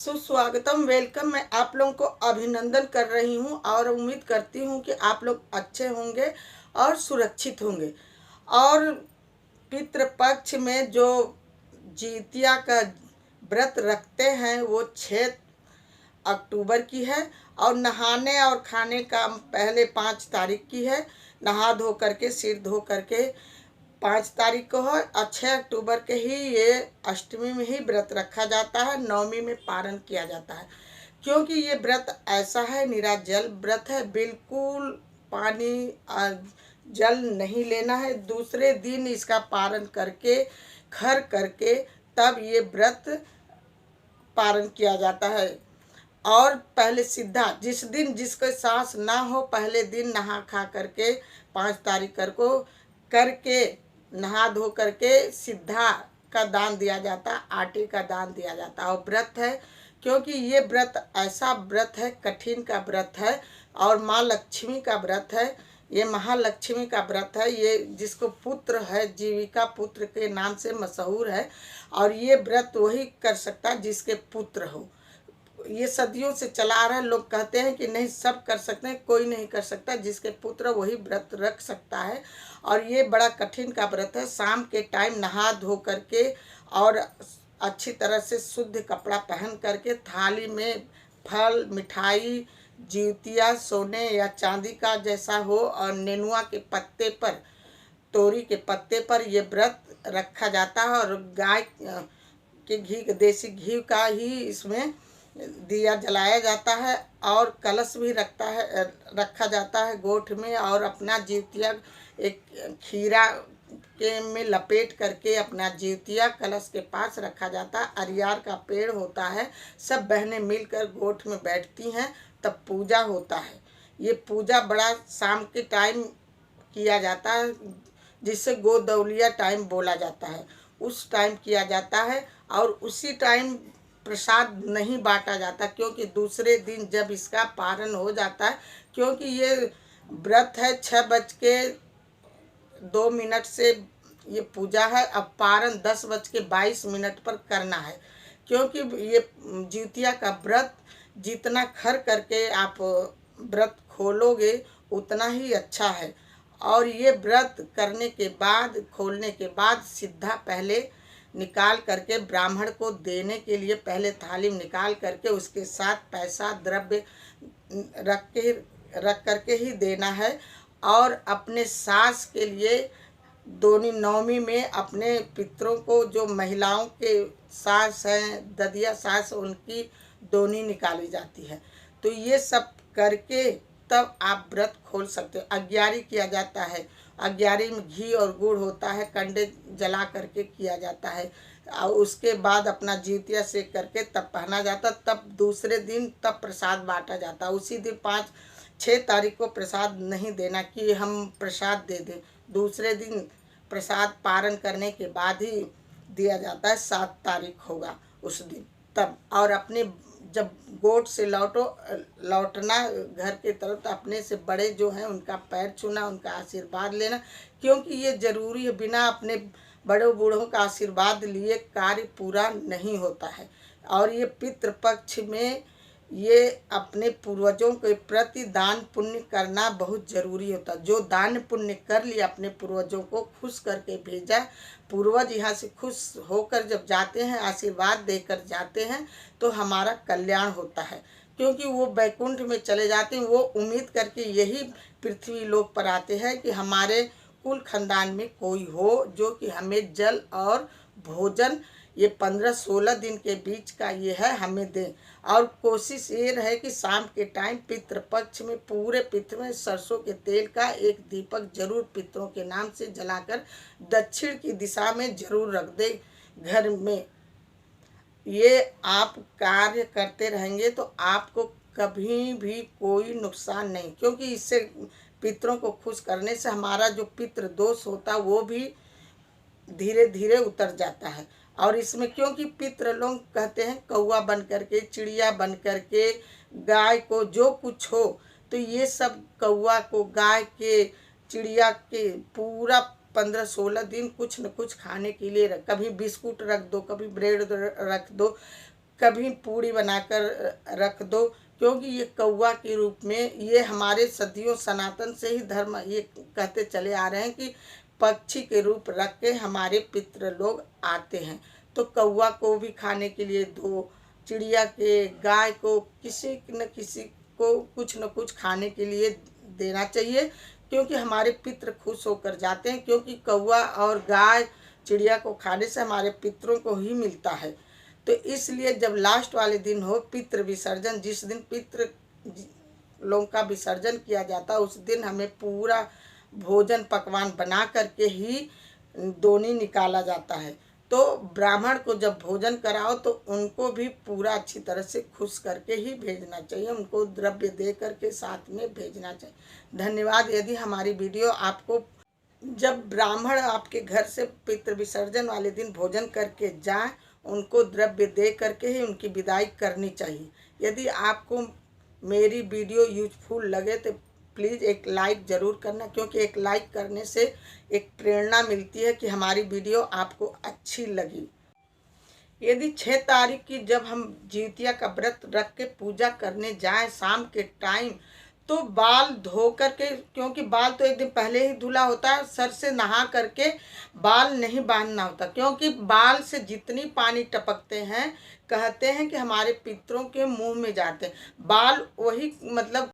सुस्वागतम, वेलकम। मैं आप लोगों को अभिनंदन कर रही हूं और उम्मीद करती हूं कि आप लोग अच्छे होंगे और सुरक्षित होंगे। और पितृपक्ष में जो जितिया का व्रत रखते हैं वो 6 अक्टूबर की है और नहाने और खाने का पहले 5 तारीख की है। नहा धो करके, सिर धो करके 5 तारीख को है और 6 अक्टूबर के ही ये अष्टमी में ही व्रत रखा जाता है। नवमी में पारण किया जाता है, क्योंकि ये व्रत ऐसा है, निराजल व्रत है। बिल्कुल पानी और जल नहीं लेना है। दूसरे दिन इसका पारण करके, खर करके, तब ये व्रत पारण किया जाता है। और पहले सीधा जिस दिन जिसको सांस ना हो, पहले दिन नहा खा करके 5 तारीख को करके नहा धो करके सिद्धा का दान दिया जाता है, आटे का दान दिया जाता है। और व्रत है, क्योंकि ये व्रत ऐसा व्रत है, कठिन का व्रत है और माँ लक्ष्मी का व्रत है। ये महालक्ष्मी का व्रत है। ये जिसको पुत्र है, जीविका पुत्र के नाम से मशहूर है। और ये व्रत वही कर सकता है जिसके पुत्र हो। ये सदियों से चला आ रहा है। लोग कहते हैं कि नहीं, सब कर सकते हैं, कोई नहीं कर सकता। जिसके पुत्र वही व्रत रख सकता है। और ये बड़ा कठिन का व्रत है। शाम के टाइम नहा धो करके और अच्छी तरह से शुद्ध कपड़ा पहन करके थाली में फल, मिठाई, जीतिया सोने या चांदी का जैसा हो और नेनुआ के पत्ते पर, तोरी के पत्ते पर ये व्रत रखा जाता है। और गाय के घी, देसी घी का ही इसमें दिया जलाया जाता है और कलश भी रखा जाता है गोठ में। और अपना जीवतिया एक खीरा के में लपेट करके अपना जीवतिया कलश के पास रखा जाता है। अरियार का पेड़ होता है। सब बहनें मिलकर गोठ में बैठती हैं, तब पूजा होता है। ये पूजा बड़ा शाम के टाइम किया जाता है, जिसे गोदौलिया टाइम बोला जाता है। उस टाइम किया जाता है और उसी टाइम प्रसाद नहीं बांटा जाता, क्योंकि दूसरे दिन जब इसका पारण हो जाता है, क्योंकि ये व्रत है 6:02 से ये पूजा है। अब पारण 10:22 पर करना है, क्योंकि ये जितिया का व्रत जितना खर करके आप व्रत खोलोगे उतना ही अच्छा है। और ये व्रत करने के बाद, खोलने के बाद सीधा पहले निकाल करके ब्राह्मण को देने के लिए पहले थाली में निकाल करके उसके साथ पैसा द्रव्य रख करके ही देना है। और अपने सास के लिए दोनी नवमी में अपने पितरों को, जो महिलाओं के सास हैं, ददिया सास, उनकी दोनी निकाली जाती है। तो ये सब करके तब आप व्रत खोल सकते हो। अग्यारी किया जाता है। अग्यारी में घी और गुड़ होता है, कंडे जला करके किया जाता है। और उसके बाद अपना जीतिया सेक करके तब पहना जाता। तब दूसरे दिन तब प्रसाद बांटा जाता। उसी दिन 5-6 तारीख को प्रसाद नहीं देना कि हम प्रसाद दे दें। दूसरे दिन प्रसाद पारण करने के बाद ही दिया जाता है। 7 तारीख होगा उस दिन तब। और अपने जब गोट से लौटना घर की तरफ, तो अपने से बड़े जो हैं उनका पैर छूना, उनका आशीर्वाद लेना, क्योंकि ये जरूरी है। बिना अपने बड़ों बूढ़ों का आशीर्वाद लिए कार्य पूरा नहीं होता है। और ये पितृपक्ष में ये अपने पूर्वजों के प्रति दान पुण्य करना बहुत जरूरी होता है। जो दान पुण्य कर लिया, अपने पूर्वजों को खुश करके भेजा, पूर्वज यहाँ से खुश होकर जब जाते हैं, आशीर्वाद देकर जाते हैं, तो हमारा कल्याण होता है। क्योंकि वो वैकुंठ में चले जाते हैं। वो उम्मीद करके यही पृथ्वी लोक पर आते हैं कि हमारे कुल खानदान में कोई हो जो कि हमें जल और भोजन, ये 15-16 दिन के बीच का ये है, हमें दें। और कोशिश ये रहे कि शाम के टाइम पितृपक्ष में पूरे पितृ में सरसों के तेल का एक दीपक जरूर पितरों के नाम से जलाकर दक्षिण की दिशा में जरूर रख दे घर में। ये आप कार्य करते रहेंगे तो आपको कभी भी कोई नुकसान नहीं, क्योंकि इससे पितरों को खुश करने से हमारा जो पितृ दोष होता है वो भी धीरे धीरे उतर जाता है। और इसमें क्योंकि पितृ लोग कहते हैं कौवा बन करके, चिड़िया बन करके, गाय को जो कुछ हो, तो ये सब कौवा को, गाय के, चिड़िया के पूरा 15-16 दिन कुछ न कुछ खाने के लिए कभी बिस्कुट रख दो, कभी ब्रेड रख दो, कभी पूड़ी बनाकर रख दो, क्योंकि ये कौवा के रूप में, ये हमारे सदियों सनातन से ही धर्म ये कहते चले आ रहे हैं कि पक्षी के रूप रख के हमारे पितृ लोग आते हैं। तो कौवा को भी खाने के लिए दो, चिड़िया के, गाय को, किसी न किसी को कुछ न कुछ खाने के लिए देना चाहिए, क्योंकि हमारे पितृ खुश होकर जाते हैं। क्योंकि कौवा और गाय, चिड़िया को खाने से हमारे पितरों को ही मिलता है। तो इसलिए जब लास्ट वाले दिन हो पितृ विसर्जन, जिस दिन पितृ लोगों का विसर्जन किया जाता है, उस दिन हमें पूरा भोजन पकवान बना करके ही दोनी निकाला जाता है। तो ब्राह्मण को जब भोजन कराओ तो उनको भी पूरा अच्छी तरह से खुश करके ही भेजना चाहिए, उनको द्रव्य दे करके साथ में भेजना चाहिए। धन्यवाद। यदि हमारी वीडियो आपको, जब ब्राह्मण आपके घर से पितृ विसर्जन वाले दिन भोजन करके जाए, उनको द्रव्य दे करके ही उनकी विदाई करनी चाहिए। यदि आपको मेरी वीडियो यूजफुल लगे तो प्लीज़ एक लाइक ज़रूर करना, क्योंकि एक लाइक करने से एक प्रेरणा मिलती है कि हमारी वीडियो आपको अच्छी लगी। यदि 6 तारीख की जब हम जिउतिया का व्रत रख के पूजा करने जाएं शाम के टाइम, तो बाल धो करके, क्योंकि बाल तो एक दिन पहले ही धुला होता है, सर से नहा करके बाल नहीं बांधना होता, क्योंकि बाल से जितनी पानी टपकते हैं कहते हैं कि हमारे पितरों के मुंह में जाते हैं। बाल वही मतलब